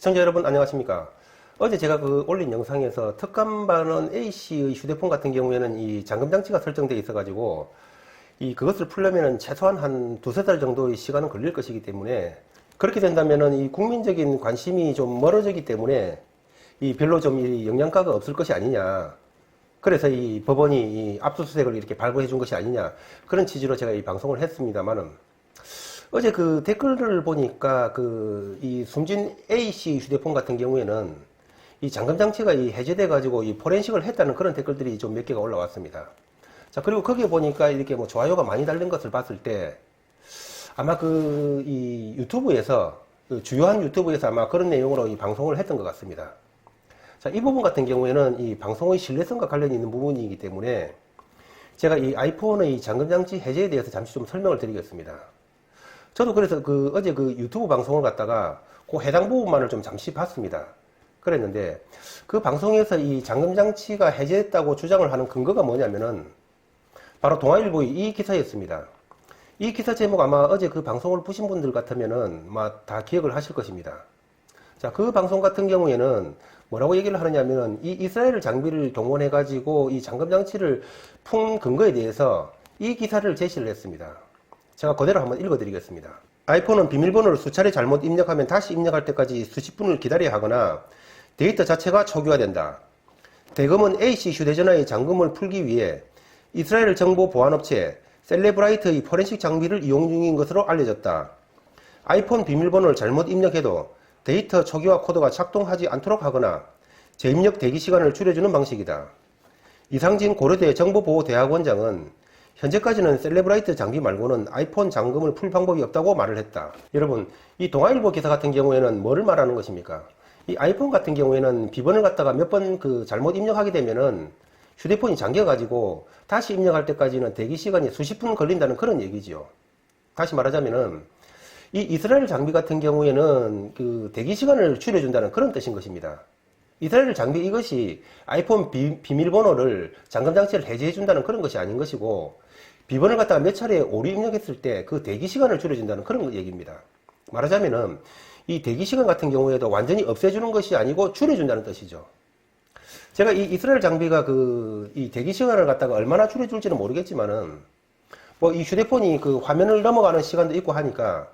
시청자 여러분 안녕하십니까. 어제 제가 올린 영상에서 특감반원 A씨의 휴대폰 같은 경우에는 이 잠금장치가 설정되어 있어 가지고 그것을 풀려면은 최소한 한 두세 달 정도의 시간은 걸릴 것이기 때문에, 그렇게 된다면은 이 국민적인 관심이 좀 멀어지기 때문에 별로 좀 영향가가 없을 것이 아니냐, 그래서 이 법원이 압수수색을 이렇게 발부해 준 것이 아니냐, 그런 취지로 제가 이 방송을 했습니다만은, 어제 그 댓글을 보니까 이 숨진 A씨 휴대폰 같은 경우에는 이 잠금장치가 해제돼 가지고 포렌식을 했다는 그런 댓글들이 좀 몇 개가 올라왔습니다. 자, 그리고 거기에 보니까 이렇게 뭐 좋아요가 많이 달린 것을 봤을 때 아마 유튜브에서, 주요한 유튜브에서 아마 그런 내용으로 이 방송을 했던 것 같습니다. 자, 이 부분 같은 경우에는 이 방송의 신뢰성과 관련이 있는 부분이기 때문에 제가 이 아이폰의 잠금장치 해제에 대해서 잠시 좀 설명을 드리겠습니다. 저도 그래서 어제 유튜브 방송을 갖다가 해당 부분만을 좀 잠시 봤습니다. 그랬는데 그 방송에서 이 잠금장치가 해제됐다고 주장을 하는 근거가 뭐냐면은 바로 동아일보의 이 기사였습니다. 이 기사 제목 아마 어제 그 방송을 보신 분들 같으면은 다 기억을 하실 것입니다. 자, 그 방송 같은 경우에는 뭐라고 얘기를 하느냐면 이 이스라엘 장비를 동원해 가지고 이 잠금장치를 푼 근거에 대해서 이 기사를 제시를 했습니다. 제가 그대로 한번 읽어드리겠습니다. 아이폰은 비밀번호를 수차례 잘못 입력하면 다시 입력할 때까지 수십 분을 기다려야 하거나 데이터 자체가 초기화된다. 대검은 A씨 휴대전화의 잠금을 풀기 위해 이스라엘 정보 보안업체 셀레브라이트의 포렌식 장비를 이용 중인 것으로 알려졌다. 아이폰 비밀번호를 잘못 입력해도 데이터 초기화 코드가 작동하지 않도록 하거나 재입력 대기 시간을 줄여주는 방식이다. 이상진 고려대 정보보호대학원장은 현재까지는 셀레브라이트 장비 말고는 아이폰 잠금을 풀 방법이 없다고 말을 했다. 여러분, 이 동아일보 기사 같은 경우에는 뭐를 말하는 것입니까? 이 아이폰 같은 경우에는 비번을 갖다가 몇 번 잘못 입력하게 되면은 휴대폰이 잠겨가지고 다시 입력할 때까지는 대기 시간이 수십 분 걸린다는 그런 얘기죠. 다시 말하자면은 이 이스라엘 장비 같은 경우에는 대기 시간을 줄여준다는 그런 뜻인 것입니다. 이스라엘 장비 이것이 아이폰 비밀번호를 잠금장치를 해제해준다는 그런 것이 아닌 것이고, 비번을 갖다가 몇 차례 오류 입력했을 때 그 대기 시간을 줄여준다는 그런 얘기입니다. 말하자면은 이 대기 시간 같은 경우에도 완전히 없애주는 것이 아니고 줄여준다는 뜻이죠. 제가 이 이스라엘 장비가 이 대기 시간을 갖다가 얼마나 줄여줄지는 모르겠지만은 이 휴대폰이 화면을 넘어가는 시간도 있고 하니까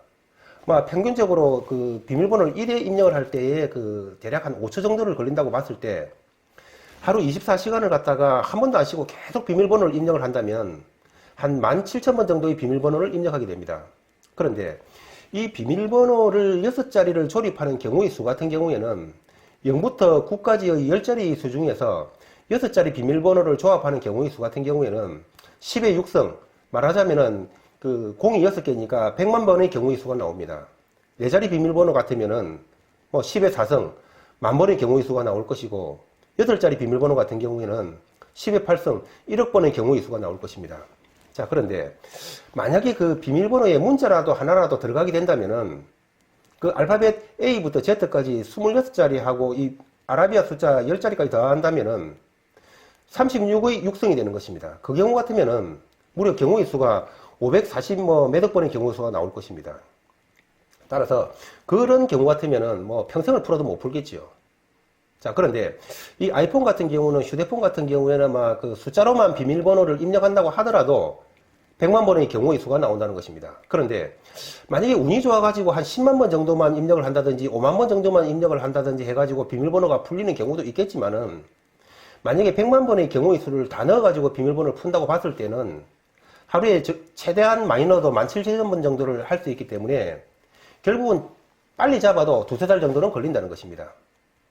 평균적으로 비밀번호를 1회 입력을 할 때에 대략 한 5초 정도를 걸린다고 봤을 때, 하루 24시간을 갖다가 한 번도 안 쉬고 계속 비밀번호를 입력을 한다면 한 17,000번 정도의 비밀번호를 입력하게 됩니다. 그런데 이 비밀번호를 6자리를 조립하는 경우의 수 같은 경우에는 0부터 9까지의 10자리 수 중에서 6자리 비밀번호를 조합하는 경우의 수 같은 경우에는 10의 6성, 말하자면은 공이 6개니까 100만 번의 경우의 수가 나옵니다. 4자리 비밀번호 같으면은 10의 4성, 10,000번의 경우의 수가 나올 것이고, 8자리 비밀번호 같은 경우에는 10의 8성, 1억 번의 경우의 수가 나올 것입니다. 자, 그런데 만약에 비밀번호에 문자라도 하나라도 들어가게 된다면은 알파벳 A부터 Z까지 26자리하고 이 아라비아 숫자 10자리까지 더한다면은 36의 6성이 되는 것입니다. 그 경우 같으면은 무려 경우의 수가 540 몇억 번의 경우 수가 나올 것입니다. 따라서 그런 경우 같으면은 평생을 풀어도 못 풀겠지요. 자, 그런데 이 아이폰 같은 경우는, 휴대폰 같은 경우에는 숫자로만 비밀번호를 입력한다고 하더라도 100만 번의 경우의 수가 나온다는 것입니다. 그런데 만약에 운이 좋아가지고 한 10만 번 정도만 입력을 한다든지 5만 번 정도만 입력을 한다든지 해가지고 비밀번호가 풀리는 경우도 있겠지만은, 만약에 100만 번의 경우의 수를 다 넣어가지고 비밀번호를 푼다고 봤을 때는 하루에 최대한 많이 넣어도 17,000번 정도를 할 수 있기 때문에 결국은 빨리 잡아도 두세 달 정도는 걸린다는 것입니다.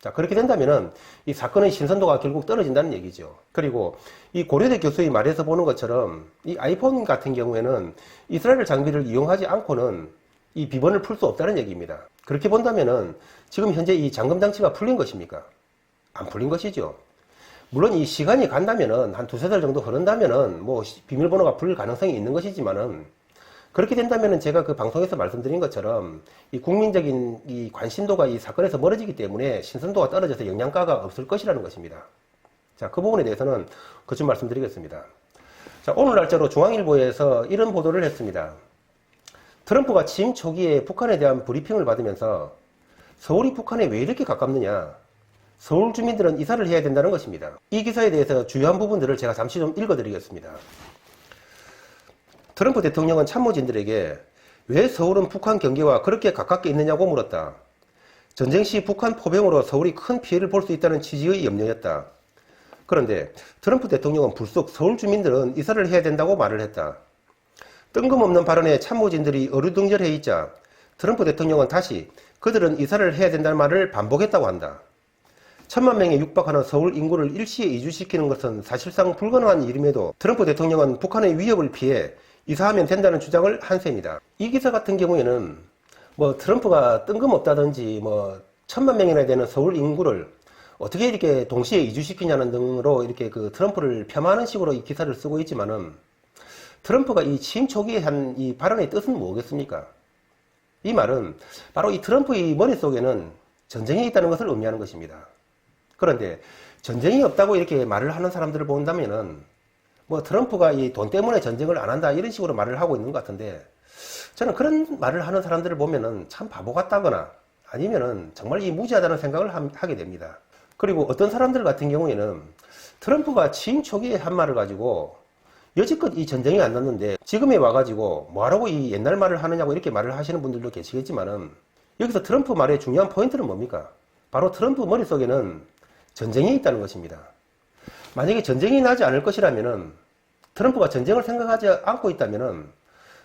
자, 그렇게 된다면은 이 사건의 신선도가 결국 떨어진다는 얘기죠. 그리고 이 고려대 교수의 말에서 보는 것처럼 이 아이폰 같은 경우에는 이스라엘 장비를 이용하지 않고는 이 비번을 풀 수 없다는 얘기입니다. 그렇게 본다면은 지금 현재 이 잠금 장치가 풀린 것입니까? 안 풀린 것이죠. 물론 이 시간이 간다면은 한 두세 달 정도 흐른다면은 비밀번호가 풀릴 가능성이 있는 것이지만은, 그렇게 된다면은 제가 방송에서 말씀드린 것처럼 이 국민적인 이 관심도가 이 사건에서 멀어지기 때문에 신선도가 떨어져서 영향가가 없을 것이라는 것입니다. 자, 그 부분에 대해서는 좀 말씀드리겠습니다. 자, 오늘 날짜로 중앙일보에서 이런 보도를 했습니다. 트럼프가 취임 초기에 북한에 대한 브리핑을 받으면서 서울이 북한에 왜 이렇게 가깝느냐? 서울 주민들은 이사를 해야 된다는 것입니다. 이 기사에 대해서 주요한 부분들을 제가 잠시 좀 읽어드리겠습니다. 트럼프 대통령은 참모진들에게 왜 서울은 북한 경계와 그렇게 가깝게 있느냐고 물었다. 전쟁 시 북한 포병으로 서울이 큰 피해를 볼 수 있다는 취지의 염려였다. 그런데 트럼프 대통령은 불쑥 서울 주민들은 이사를 해야 된다고 말을 했다. 뜬금없는 발언에 참모진들이 어리둥절해 있자 트럼프 대통령은 다시 그들은 이사를 해야 된다는 말을 반복했다고 한다. 1000만 명에 육박하는 서울 인구를 일시에 이주시키는 것은 사실상 불가능한 일임에도 트럼프 대통령은 북한의 위협을 피해 이사하면 된다는 주장을 한 셈이다. 이 기사 같은 경우에는 트럼프가 뜬금없다든지 1000만 명이나 되는 서울 인구를 어떻게 이렇게 동시에 이주시키냐는 등으로 이렇게 그 트럼프를 폄하하는 식으로 이 기사를 쓰고 있지만은 트럼프가 이 취임 초기에 한 이 발언의 뜻은 뭐겠습니까? 이 말은 바로 이 트럼프의 머릿속에는 전쟁이 있다는 것을 의미하는 것입니다. 그런데 전쟁이 없다고 이렇게 말을 하는 사람들을 본다면은 트럼프가 이 돈 때문에 전쟁을 안 한다 이런 식으로 말을 하고 있는 것 같은데 저는 그런 말을 하는 사람들을 보면은 참 바보 같다거나 아니면은 정말 이 무지하다는 생각을 하게 됩니다. 그리고 어떤 사람들 같은 경우에는 트럼프가 취임 초기에 한 말을 가지고 여지껏 이 전쟁이 안 났는데 지금에 와가지고 뭐하라고 이 옛날 말을 하느냐고 이렇게 말을 하시는 분들도 계시겠지만은 여기서 트럼프 말의 중요한 포인트는 뭡니까? 바로 트럼프 머릿속에는 전쟁이 있다는 것입니다. 만약에 전쟁이 나지 않을 것이라면은 트럼프가 전쟁을 생각하지 않고 있다면은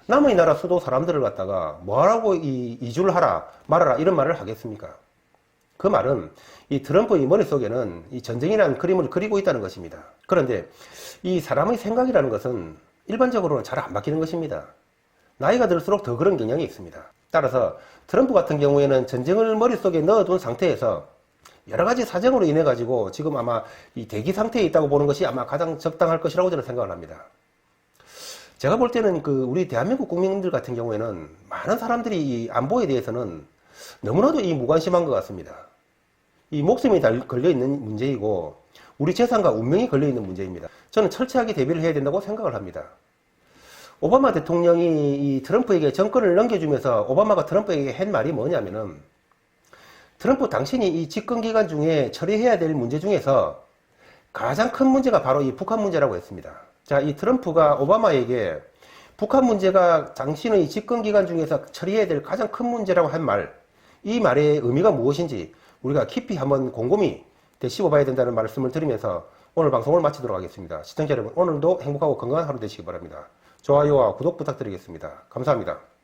남의 나라 수도 사람들을 갖다가 뭐하라고 이주를 하라 말아라 이런 말을 하겠습니까? 그 말은 이 트럼프의 머릿속에는 이 전쟁이라는 그림을 그리고 있다는 것입니다. 그런데 이 사람의 생각이라는 것은 일반적으로는 잘 안 바뀌는 것입니다. 나이가 들수록 더 그런 경향이 있습니다. 따라서 트럼프 같은 경우에는 전쟁을 머릿속에 넣어둔 상태에서 여러 가지 사정으로 인해 가지고 지금 아마 이 대기 상태에 있다고 보는 것이 아마 가장 적당할 것이라고 저는 생각을 합니다. 제가 볼 때는 우리 대한민국 국민들 같은 경우에는 많은 사람들이 이 안보에 대해서는 너무나도 이 무관심한 것 같습니다. 이 목숨이 걸려있는 문제이고 우리 재산과 운명이 걸려있는 문제입니다. 저는 철저하게 대비를 해야 된다고 생각을 합니다. 오바마 대통령이 이 트럼프에게 정권을 넘겨주면서 오바마가 트럼프에게 한 말이 뭐냐면은 트럼프 당신이 이 집권 기간 중에 처리해야 될 문제 중에서 가장 큰 문제가 바로 이 북한 문제라고 했습니다. 자, 이 트럼프가 오바마에게 북한 문제가 당신의 집권 기간 중에서 처리해야 될 가장 큰 문제라고 한 말, 이 말의 의미가 무엇인지 우리가 깊이 한번 곰곰이 되씹어봐야 된다는 말씀을 드리면서 오늘 방송을 마치도록 하겠습니다. 시청자 여러분, 오늘도 행복하고 건강한 하루 되시기 바랍니다. 좋아요와 구독 부탁드리겠습니다. 감사합니다.